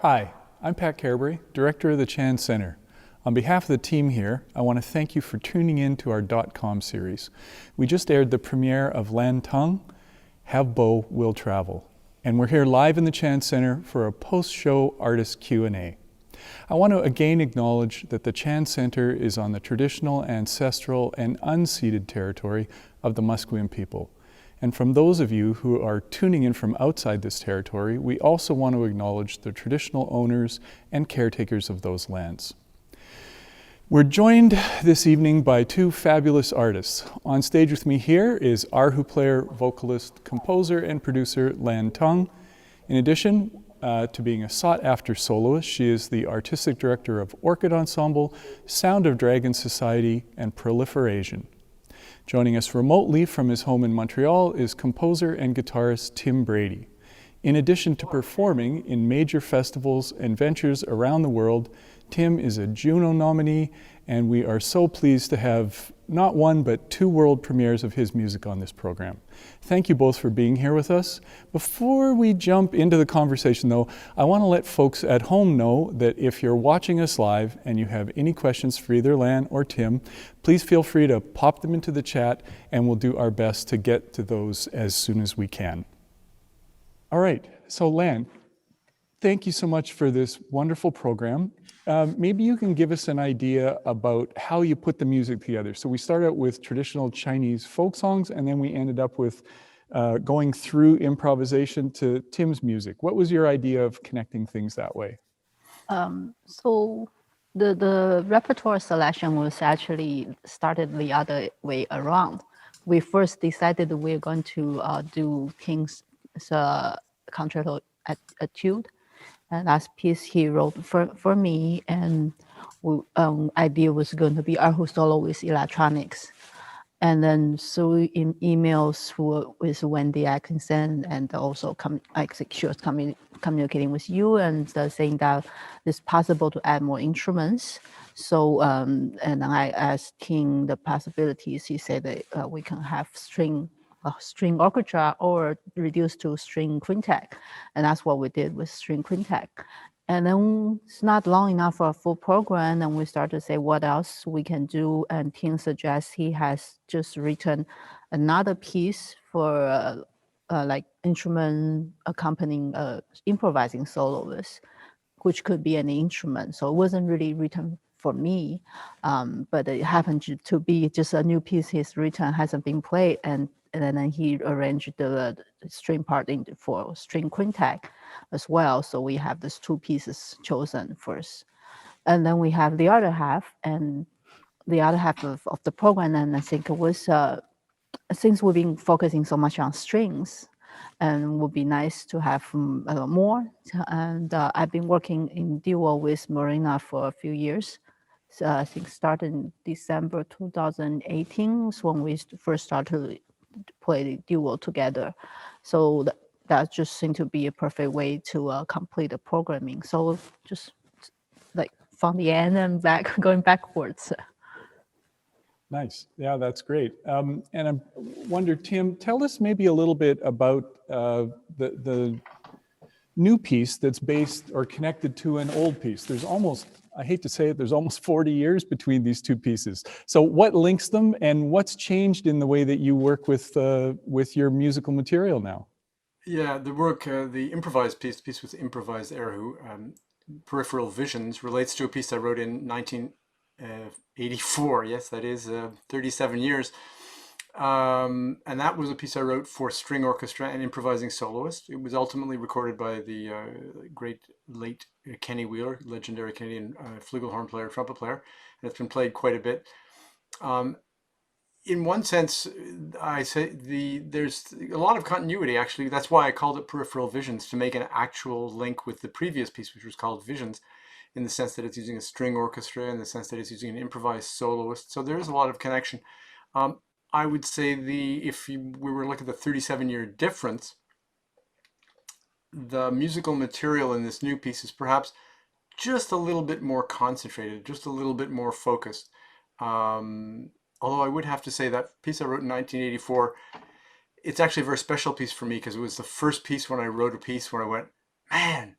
Hi, I'm Pat Carrabré, Director of the Chan Center. On behalf of the team here, I want to thank you for tuning in to our .com series. We just aired the premiere of Lan Tung, Have Bo Will Travel, and we're here live in the Chan Center for a post-show artist Q&A. I want to again acknowledge that the Chan Center is on the traditional, ancestral, and unceded territory of the Musqueam people. And from those of you who are tuning in from outside this territory, we also want to acknowledge the traditional owners and caretakers of those lands. We're joined this evening by two fabulous artists. On stage with me here is Erhu player, vocalist, composer, and producer Lan Tung. In addition to being a sought-after soloist, she is the artistic director of Orchid Ensemble, Sound of Dragon Society, and Proliferation. Joining us remotely from his home in Montreal is composer and guitarist Tim Brady. In addition to performing in major festivals and ventures around the world, Tim is a Juno nominee, and we are so pleased to have not one but two world premieres of his music on this program. Thank you both for being here with us. Before we jump into the conversation though, I want to let folks at home know that if you're watching us live and you have any questions for either Lan or Tim, please feel free to pop them into the chat and we'll do our best to get to those as soon as we can. All right, so Lan, thank you so much for this wonderful program. Maybe you can give us an idea about how you put the music together. So we started out with traditional Chinese folk songs, and then we ended up with going through improvisation to Tim's music. What was your idea of connecting things that way? So the repertoire selection was actually started the other way around. We first decided we're going to do King's concerto etude. And last piece he wrote for me, and idea was going to be Erhu solo with electronics. And then so in emails with Wendy Atkinson, and also she was communicating with you and saying that it's possible to add more instruments. So and I asked him the possibilities. He said that we can have string orchestra or reduced to string quintet. And that's what we did with string quintet. And then it's not long enough for a full program, and we started to say what else we can do. And Tim suggests he has just written another piece for like instrument accompanying improvising soloist, which could be an instrument. So it wasn't really written for me, but it happened to be just a new piece he's written, hasn't been played, and then he arranged the string part for string quintet as well. So we have these two pieces chosen first. And then we have the other half, and the other half of the program, and I think it was, since we've been focusing so much on strings, and it would be nice to have a lot more. And I've been working in duo with Marina for a few years. So I think started in December 2018 is when we first started play the duo together. So that just seemed to be a perfect way to complete the programming. So just like from the end and back, going backwards. Nice. Yeah, that's great. And I wonder, Tim, tell us maybe a little bit about the new piece that's based or connected to an old piece. There's almost, I hate to say it, there's almost 40 years between these two pieces. So what links them, and what's changed in the way that you work with your musical material now? Yeah, the improvised piece, the piece with improvised Erhu, Peripheral Visions, relates to a piece I wrote in 1984. Yes, that is 37 years. And that was a piece I wrote for string orchestra and improvising soloist. It was ultimately recorded by the great late Kenny Wheeler, legendary Canadian flugelhorn player, trumpet player, and it's been played quite a bit. In one sense, I say there's a lot of continuity, actually. That's why I called it Peripheral Visions, to make an actual link with the previous piece, which was called Visions, in the sense that it's using a string orchestra, in the sense that it's using an improvised soloist. So there is a lot of connection. I would say we were looking at the 37-year difference, the musical material in this new piece is perhaps just a little bit more concentrated, just a little bit more focused. Although I would have to say that piece I wrote in 1984, it's actually a very special piece for me because it was the first piece when I wrote a piece where I went, man,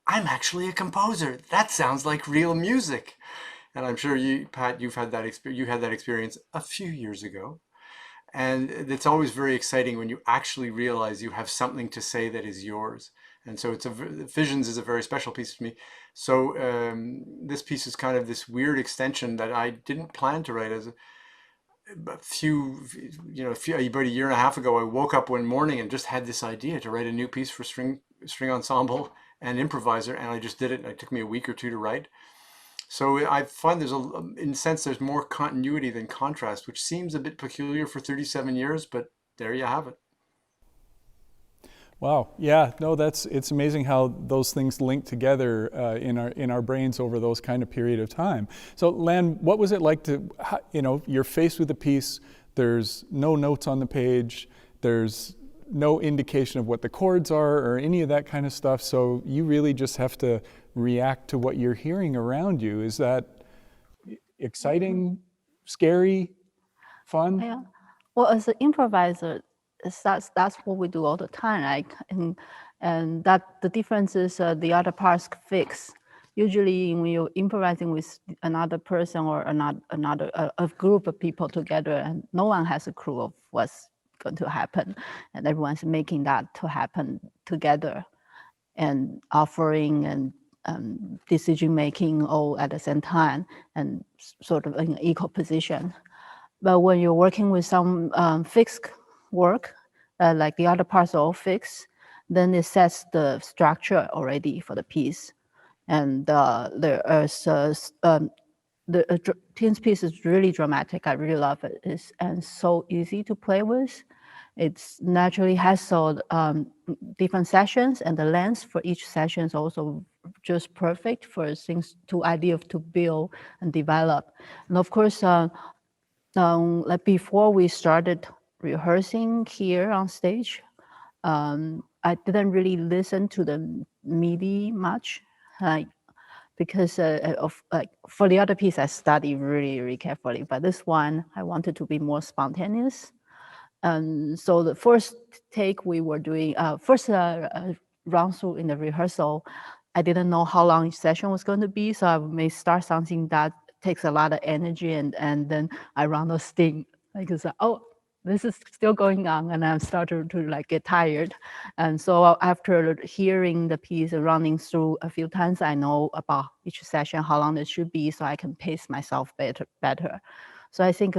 I'm actually a composer. That sounds like real music. And I'm sure you, Pat, you've had that experience. You had that experience a few years ago. And it's always very exciting when you actually realize you have something to say that is yours. And so Visions is a very special piece to me. So this piece is kind of this weird extension that I didn't plan to write. As a few, about a year and a half ago, I woke up one morning and just had this idea to write a new piece for string ensemble and improviser, and I just did it. It took me a week or two to write. So I find in a sense, there's more continuity than contrast, which seems a bit peculiar for 37 years, but there you have it. Wow. Yeah. No, it's amazing how those things link together in our brains over those kind of period of time. So, Lan, what was it like to, you're faced with a piece, there's no notes on the page, there's no indication of what the chords are or any of that kind of stuff. So you really just have to react to what you're hearing around you. Is that exciting, scary, fun? Yeah. Well, as an improviser, that's what we do all the time, right? And that the difference is the other parts fix. Usually, when you're improvising with another person or another a group of people together, and no one has a clue of what's going to happen, and everyone's making that to happen together, and offering and decision making all at the same time, and sort of in an equal position. But when you're working with some fixed work, like the other parts are all fixed, then it sets the structure already for the piece. And there is Tim's piece is really dramatic. I really love it. And so easy to play with. It's naturally has so different sessions, and the length for each session is also just perfect for things to build and develop. And of course, like before we started rehearsing here on stage, I didn't really listen to the MIDI much, like because for the other piece I studied really, really carefully, but this one I wanted to be more spontaneous. And so the first take we were doing, first run through in the rehearsal, I didn't know how long each session was going to be, so I may start something that takes a lot of energy, and then I run a sting, like it's like, oh, this is still going on, and I'm starting to like get tired. And so after hearing the piece and running through a few times, I know about each session, how long it should be, so I can pace myself better. So I think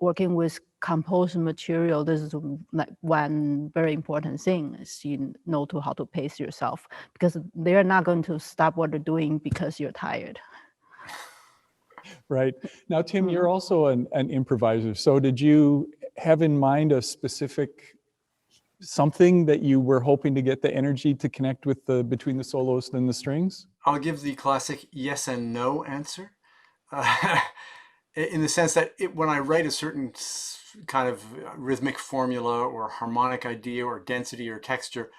working with composed material, this is like one very important thing, is you know how to pace yourself, because they're not going to stop what they're doing because you're tired. Right. Now, Tim, you're also an improviser. So did you have in mind a specific something that you were hoping to get the energy to connect with between the soloist and the strings? I'll give the classic yes and no answer. In the sense that when I write a certain kind of rhythmic formula or harmonic idea or density or texture,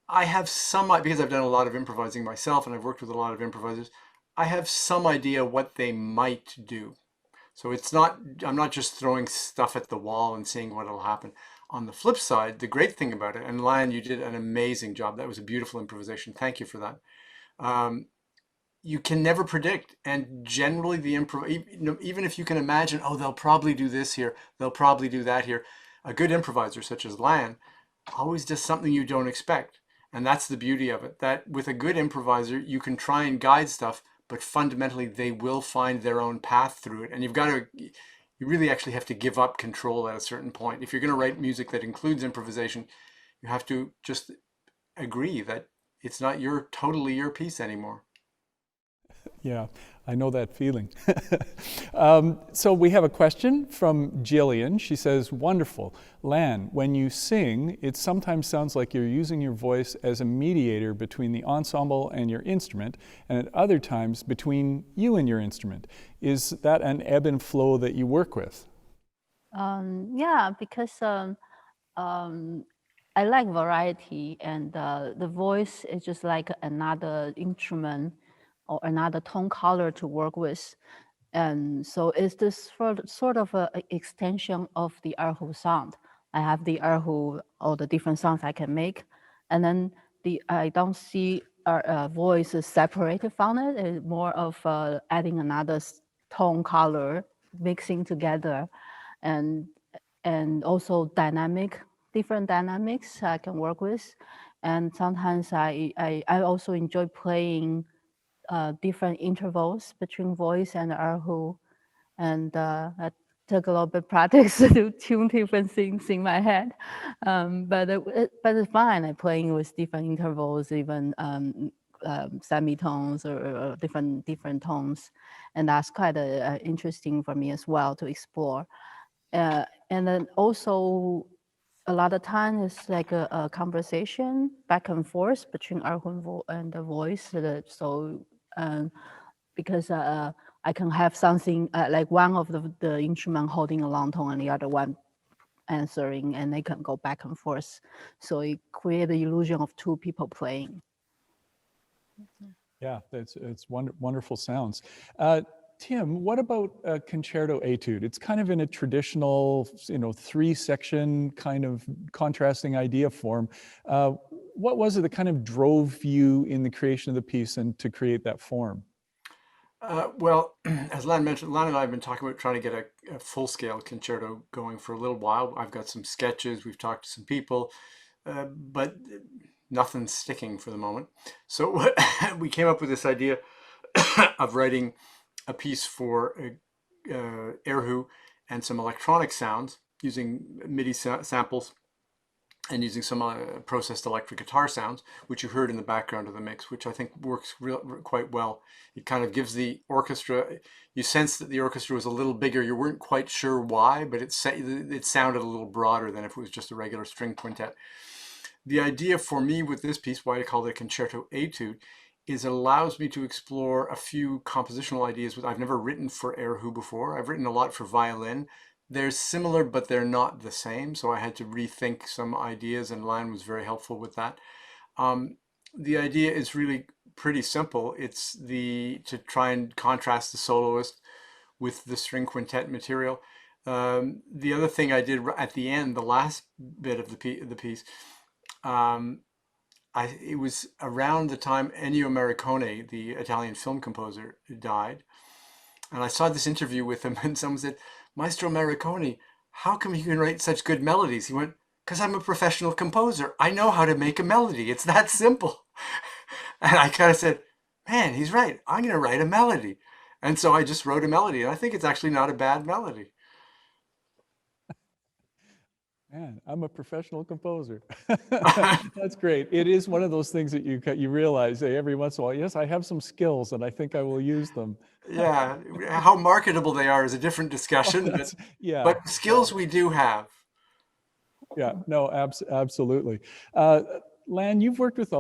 I have because I've done a lot of improvising myself and I've worked with a lot of improvisers, I have some idea what they might do. So I'm not just throwing stuff at the wall and seeing what will happen. On the flip side, the great thing about it, and Lan, you did an amazing job. That was a beautiful improvisation. Thank you for that. You can never predict, and generally even if you can imagine, oh, they'll probably do this here, they'll probably do that here, a good improviser such as Lan always does something you don't expect, and that's the beauty of it, that with a good improviser you can try and guide stuff, but fundamentally they will find their own path through it, and you really actually have to give up control at a certain point. If you're going to write music that includes improvisation, you have to just agree that it's not totally your piece anymore. Yeah, I know that feeling. So we have a question from Jillian. She says, wonderful. Lan, when you sing, it sometimes sounds like you're using your voice as a mediator between the ensemble and your instrument, and at other times between you and your instrument. Is that an ebb and flow that you work with? Yeah, because I like variety, and the voice is just like another instrument or another tone color to work with. And so it's this sort of a extension of the Erhu sound. I have the Erhu, all the different sounds I can make. And then I don't see our voice is separated from it. It's more of adding another tone color, mixing together, and also different dynamics I can work with. And sometimes I also enjoy playing different intervals between voice and erhu, and I took a little bit of practice to tune different things in my head. But it's fine. I'm playing with different intervals, even semitones or different tones, and that's quite interesting for me as well to explore. And then also a lot of time it's like a conversation back and forth between erhu and the voice. So because I can have something like one of the instrument holding a Lan Tung and the other one answering, and they can go back and forth. So it creates the illusion of two people playing. Yeah, it's wonderful sounds. Tim, what about concerto etude? It's kind of in a traditional, 3-section kind of contrasting idea form. What was it that kind of drove you in the creation of the piece and to create that form? Well, as Lan mentioned, Lan and I have been talking about trying to get a full-scale concerto going for a little while. I've got some sketches, we've talked to some people, but nothing's sticking for the moment. So we came up with this idea of writing a piece for Erhu and some electronic sounds using MIDI samples and using some processed electric guitar sounds, which you heard in the background of the mix, which I think works quite well. It kind of gives the orchestra, you sense that the orchestra was a little bigger. You weren't quite sure why, but it sounded a little broader than if it was just a regular string quintet. The idea for me with this piece, why I call it a concerto etude, is it allows me to explore a few compositional ideas I've never written for Erhu before. I've written a lot for violin. They're similar, but they're not the same. So I had to rethink some ideas, and Lan was very helpful with that. The idea is really pretty simple. It's to try and contrast the soloist with the string quintet material. The other thing I did at the end, the last bit of the piece, it was around the time Ennio Morricone, the Italian film composer, died. And I saw this interview with him, and someone said, "Maestro Morricone, how come you can write such good melodies?" He went, "Because I'm a professional composer. I know how to make a melody. It's that simple." And I kind of said, man, he's right. I'm going to write a melody. And so I just wrote a melody. And I think it's actually not a bad melody. Man, I'm a professional composer. That's great. It is one of those things that you realize every once in a while, yes, I have some skills and I think I will use them. Yeah, how marketable they are is a different discussion, but skills we do have. Yeah, no, absolutely. Lan, you've worked with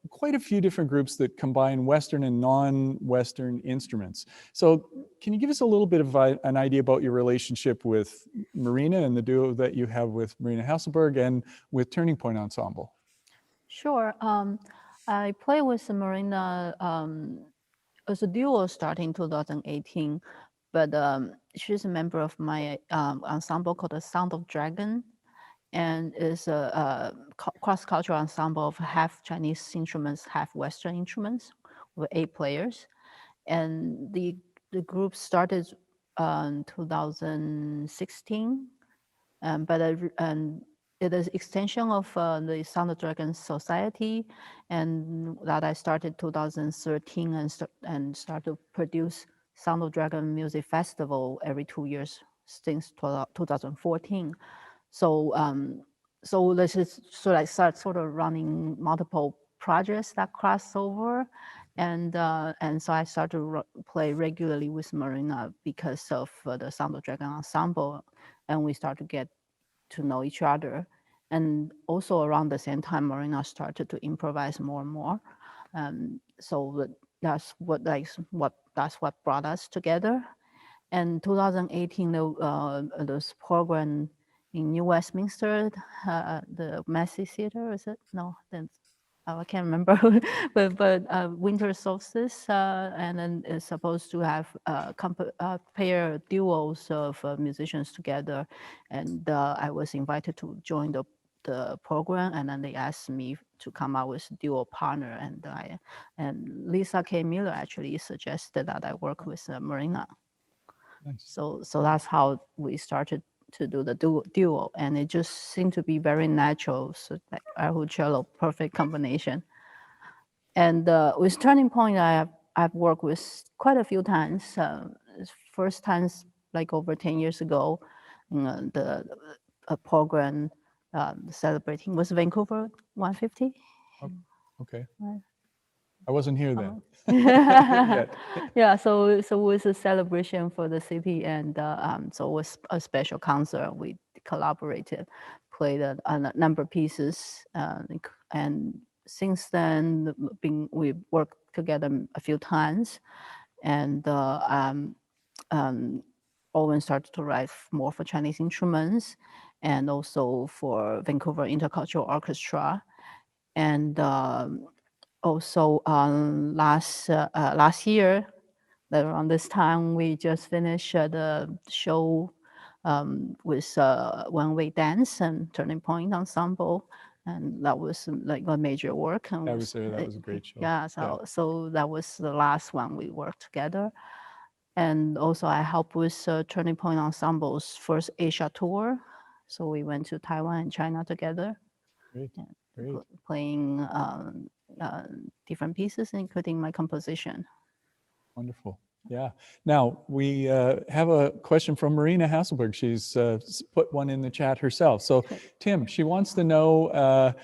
quite a few different groups that combine Western and non-Western instruments. So can you give us a little bit of an idea about your relationship with Marina and the duo that you have with Marina Hasselberg and with Turning Point Ensemble? Sure. I play with Marina as a duo starting 2018, but she's a member of my ensemble called the Sound of Dragon, and is a cross-cultural ensemble of half Chinese instruments, half Western instruments, with 8 players. And the group started in 2016, but it is extension of the Sound of Dragon Society, and that I started 2013 and start to produce Sound of Dragon Music Festival every 2 years since 2014. So this is so I start sort of running multiple projects that cross over, and so I start to play regularly with Marina because of the Sound of Dragon Ensemble, and we start to get to know each other. And also around the same time, Marina started to improvise more and more. So that's what brought us together. And 2018, this program in New Westminster, the Massey Theater, is it? No, then I can't remember. but Winter Solstice, and then it's supposed to have pair duos of musicians together, and I was invited to join the program, and then they asked me to come out with dual partner, and Lisa K. Miller actually suggested that I work with Marina. Nice. So that's how we started to do the duo, and it just seemed to be very natural. So like Erhu cello, perfect combination. And with Turning Point, I've worked with quite a few times. First times like over 10 years ago, the a program celebrating was Vancouver 150. Okay. Right. I wasn't here then. Yeah, so it was a celebration for the city, and so it was a special concert. We collaborated, played a number of pieces, and since then we worked together a few times, and Owen started to write more for Chinese instruments, and also for Vancouver Intercultural Orchestra, and also last year, around this time, we just finished the show with One Way Dance and Turning Point Ensemble, and that was like a major work. And That was a great show. yeah, so that was the last one we worked together. And also I helped with Turning Point Ensemble's first Asia tour. So we went to Taiwan and China together. Great, great. Playing different pieces, including my composition. Wonderful. Yeah. Now we have a question from Marina Hasselberg. She's put one in the chat herself. So Tim, she wants to know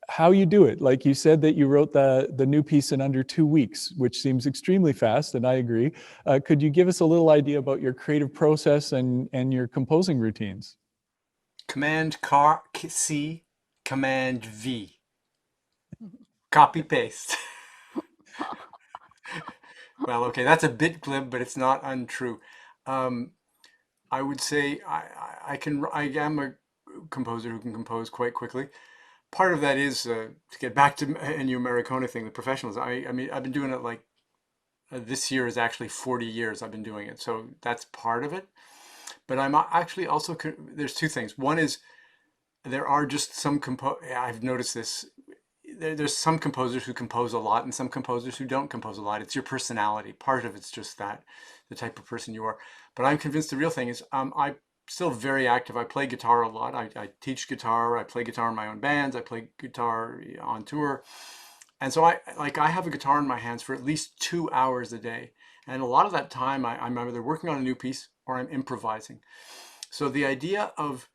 how you do it. Like you said that you wrote the new piece in under 2 weeks, which seems extremely fast, and I agree. Could you give us a little idea about your creative process and your composing routines? Command C, Command V. Copy paste. Well, okay, that's a bit glib, but it's not untrue. I would say I am a composer who can compose quite quickly. Part of that is to get back to Ennio Morricone thing, the professionals. I mean, I've been doing it like this year is actually 40 years I've been doing it, so that's part of it. But I'm actually also there's two things. One is there are just some I've noticed this. There's some composers who compose a lot and some composers who don't compose a lot. It's your personality. Part of it's just that, the type of person you are. But I'm convinced the real thing is I'm still very active. I play guitar a lot. I teach guitar. I play guitar in my own bands. I play guitar on tour. And so I have a guitar in my hands for at least 2 hours a day. And a lot of that time I'm either working on a new piece or I'm improvising. So the idea of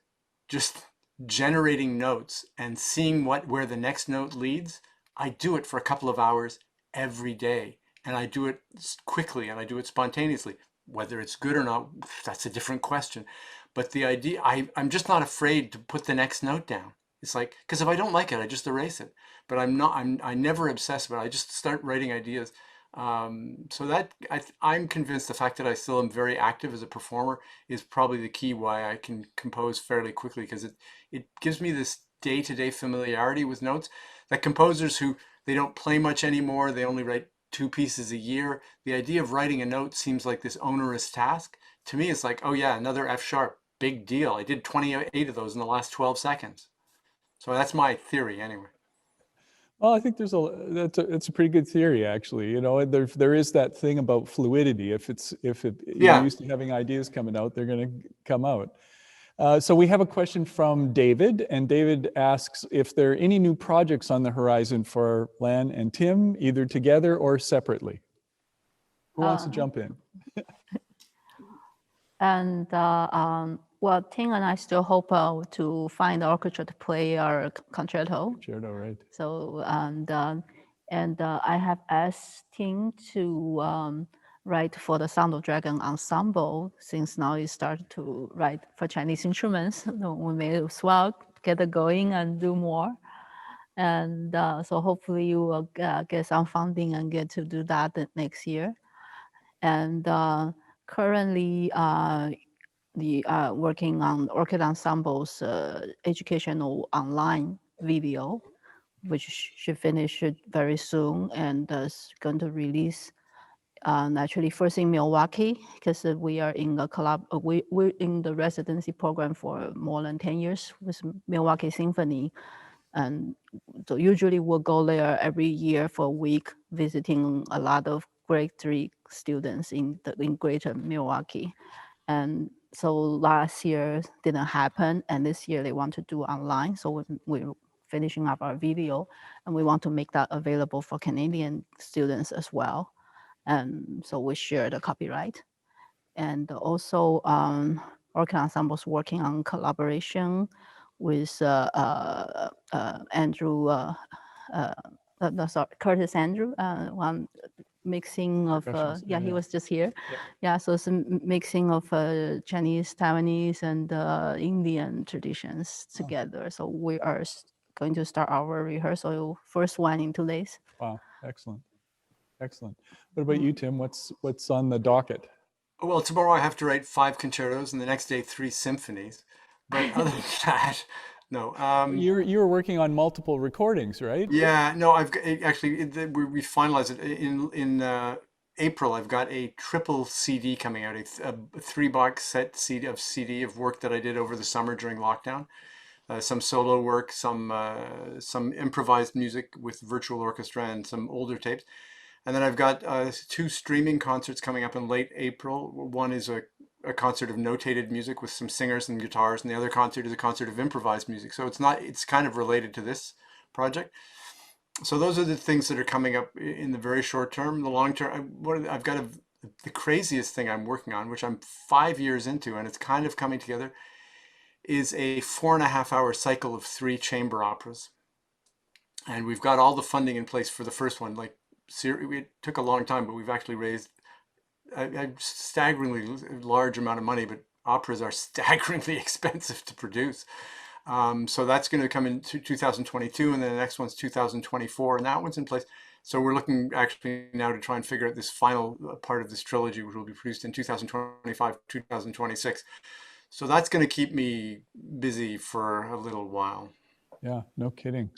just generating notes and seeing where the next note leads, I do it for a couple of hours every day, and I do it quickly and I do it spontaneously. Whether it's good or not, that's a different question. But the idea, I'm just not afraid to put the next note down. It's like, because if I don't like it, I just erase it. But I never obsess about it. I just start writing ideas. So that I'm convinced the fact that I still am very active as a performer is probably the key why I can compose fairly quickly, because it gives me this day-to-day familiarity with notes that composers who they don't play much anymore, they only write 2 pieces a year. The idea of writing a note seems like this onerous task. To me, it's like, oh yeah, another F sharp, big deal. I did 28 of those in the last 12 seconds. So that's my theory anyway. Well, I think it's a pretty good theory, actually. You know, there is that thing about fluidity. If you're used to having ideas coming out, they're going to come out. So we have a question from David, and David asks if there are any new projects on the horizon for Lan and Tim, either together or separately. Who wants to jump in? And well, Tim and I still hope to find the orchestra to play our concerto. Concerto, right? So and I have asked Tim to write for the Sound of Dragon ensemble, since now he started to write for Chinese instruments. We may as well get it going and do more. And so hopefully you will get some funding and get to do that next year. And currently working on Orchid Ensemble's educational online video, which should finish very soon, and is going to release actually first in Milwaukee, because we are in a we're in the residency program for more than 10 years with Milwaukee Symphony. And so usually we'll go there every year for a week, visiting a lot of grade 3 students in greater Milwaukee. And so last year didn't happen, and this year they want to do online. So we're finishing up our video, and we want to make that available for Canadian students as well. And so we share the copyright. And also orchid ensembles working on collaboration with Andrew, no, sorry, Curtis Andrew, one mixing of, Percussionist, yeah, he yeah. was just here. Yep. Yeah, so it's a mixing of Chinese, Taiwanese, and Indian traditions together. So we are going to start our rehearsal, first one in 2 days. Wow, excellent. Excellent. What about you, Tim? What's on the docket? Well, tomorrow I have to write 5 concertos, and the next day 3 symphonies. But other than that, no. You were working on multiple recordings, right? Yeah, no, actually we finalized it in April. I've got a triple CD coming out, a 3-box set CD of work that I did over the summer during lockdown. Some solo work, some improvised music with virtual orchestra, and some older tapes. And then I've got 2 streaming concerts coming up in late April. One is a concert of notated music with some singers and guitars, and the other concert is a concert of improvised music. So it's kind of related to this project. So those are the things that are coming up in the very short term. The long term, I've got the craziest thing I'm working on, which I'm 5 years into, and it's kind of coming together, is a 4.5-hour cycle of 3 chamber operas. And we've got all the funding in place for the first one. Like, it took a long time, but we've actually raised a staggeringly large amount of money, but operas are staggeringly expensive to produce. So that's going to come in 2022, and then the next one's 2024, and that one's in place. So we're looking actually now to try and figure out this final part of this trilogy, which will be produced in 2025, 2026. So that's going to keep me busy for a little while. Yeah, no kidding.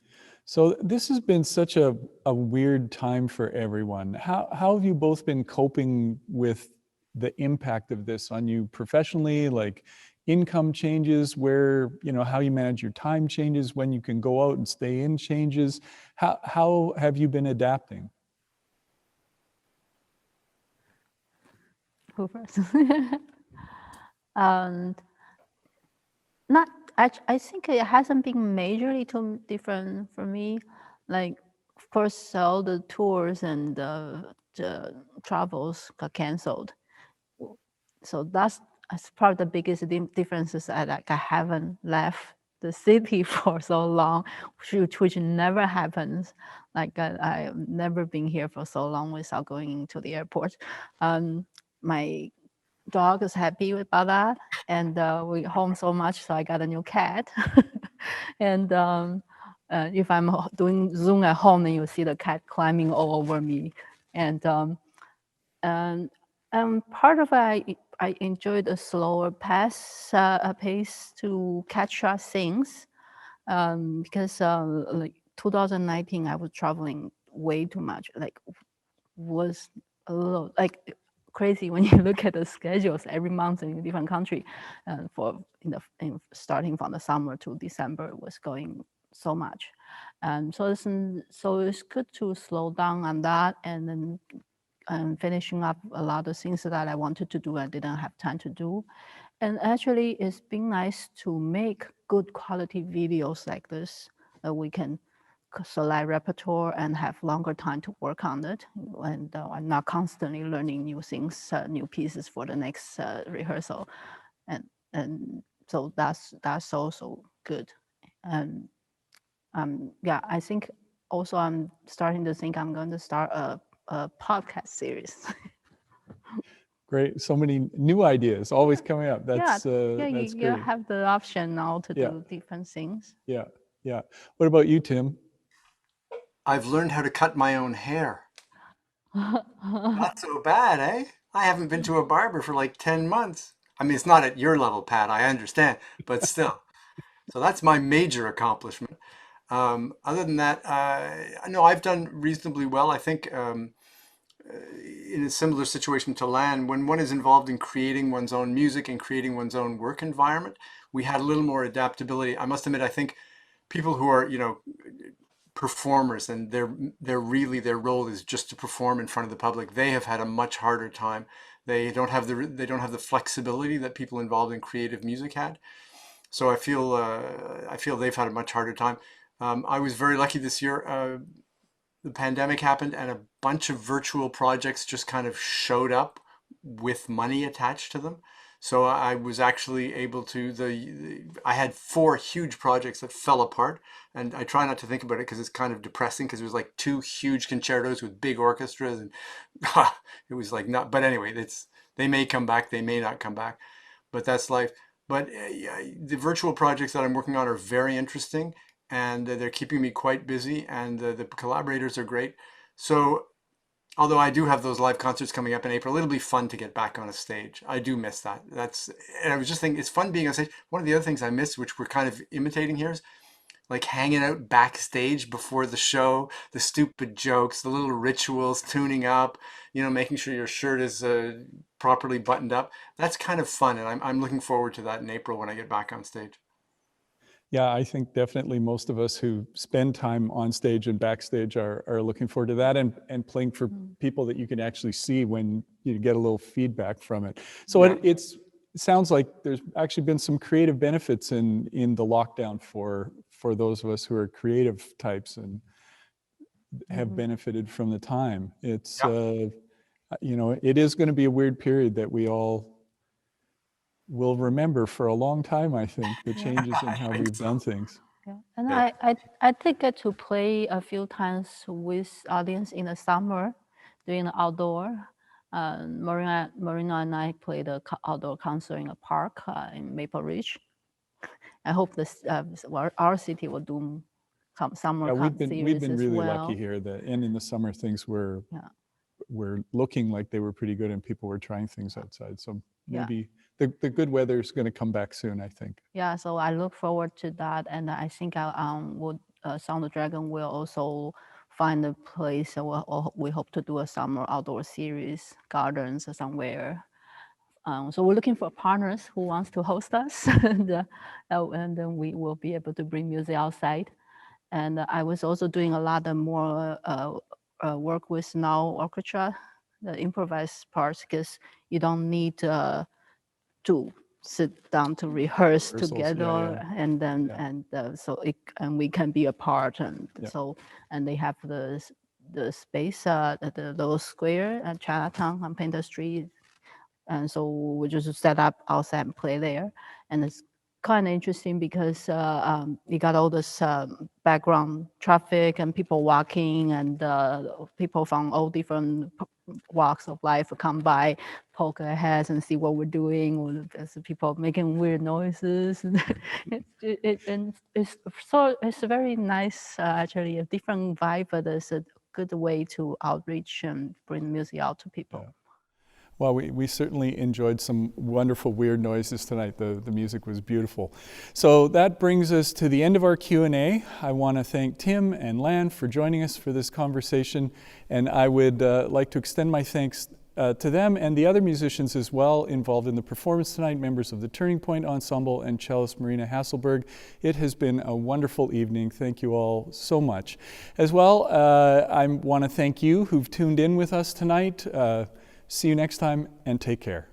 So this has been such a weird time for everyone. How have you both been coping with the impact of this on you professionally, like income changes, where, how you manage your time changes, when you can go out and stay in changes? How have you been adapting? Who first? And not, I think it hasn't been majorly too different for me. Like, of course, all the tours and the travels got canceled. So that's probably the biggest difference is that I haven't left the city for so long, which never happens. Like I've never been here for so long without going into the airport. My dog is happy about that, and we're home so much, so I got a new cat. And if I'm doing Zoom at home, then you see the cat climbing all over me. And part of it, I enjoyed a slower pace to catch up things, because like 2019, I was traveling way too much. Like, was a little like crazy when you look at the schedules every month in a different country. Starting from the summer to December, it was going so much, and so it's good to slow down on that, and then finishing up a lot of things that I wanted to do, I didn't have time to do. And actually, it's been nice to make good quality videos like this that we can select repertoire and have longer time to work on it. And I'm not constantly learning new things, new pieces for the next rehearsal. And so that's also good. And yeah, I think also I'm starting to think I'm going to start a podcast series. Great. So many new ideas always coming up. That's you great. have the option now to Yeah. do different things. Yeah. Yeah. What about you, Tim? I've learned how to cut my own hair. Not so bad, eh? I haven't been to a barber for like 10 months. I mean, it's not at your level, Pat, I understand, but still. So that's my major accomplishment. Other than that, no, I've done reasonably well. I think in a similar situation to Lan, when one is involved in creating one's own music and creating one's own work environment, we had a little more adaptability. I must admit, I think people who are, performers, and they're really, their role is just to perform in front of the public. They have had a much harder time. They don't have the flexibility that people involved in creative music had. So I feel they've had a much harder time. I was very lucky this year. The pandemic happened, and a bunch of virtual projects just kind of showed up with money attached to them. So I was actually able to, I had 4 huge projects that fell apart, and I try not to think about it because it's kind of depressing, because it was like 2 huge concertos with big orchestras, and it was like not, but anyway, they may come back, they may not come back, but that's life. But the virtual projects that I'm working on are very interesting, and they're keeping me quite busy, and the collaborators are great. So although I do have those live concerts coming up in April, it'll be fun to get back on a stage. I do miss that. And I was just thinking, it's fun being on stage. One of the other things I miss, which we're kind of imitating here, is like hanging out backstage before the show, the stupid jokes, the little rituals, tuning up, making sure your shirt is properly buttoned up. That's kind of fun, and I'm looking forward to that in April when I get back on stage. Yeah, I think definitely most of us who spend time on stage and backstage are looking forward to that, and playing for people that you can actually see when you get a little feedback from it. So Yeah. it sounds like there's actually been some creative benefits in the lockdown for those of us who are creative types and have benefited from the time. It's Yeah. it is going to be a weird period that we all will remember for a long time, I think, the changes in I how think we've so. done things. Yeah, and Yeah. I did get to play a few times with audience in the summer, doing the outdoor. Marina and I played a outdoor concert in a park in Maple Ridge. I hope our city will do summer Yeah, we've been series as really well. lucky here that, and in the summer things were looking like they were pretty good, and people were trying things outside. So maybe the good weather is going to come back soon, I think. Yeah, so I look forward to that, and I think Sound of Dragon will also find a place. Or we hope to do a summer outdoor series, gardens or somewhere. So we're looking for partners who wants to host us, and then we will be able to bring music outside. And I was also doing a lot of more work with now orchestra, the improvised parts, because you don't need to sit down to rehearse Rehearsals, together, and then and we can be apart, and so and they have the space, the little square at Chinatown on Painter Street, and so we just set up outside and play there, and it's kind of interesting because you got all this background traffic and people walking, and people from all different walks of life come by, poke their heads and see what we're doing, or there's people making weird noises. It's a very nice, actually a different vibe, but it's a good way to outreach and bring music out to people. Yeah. Well, we certainly enjoyed some wonderful weird noises tonight. The music was beautiful. So that brings us to the end of our Q&A. I want to thank Tim and Lan for joining us for this conversation, and I would like to extend my thanks to them and the other musicians as well involved in the performance tonight, members of the Turning Point Ensemble and cellist Marina Hasselberg. It has been a wonderful evening. Thank you all so much. As well, I want to thank you who've tuned in with us tonight. See you next time, and take care.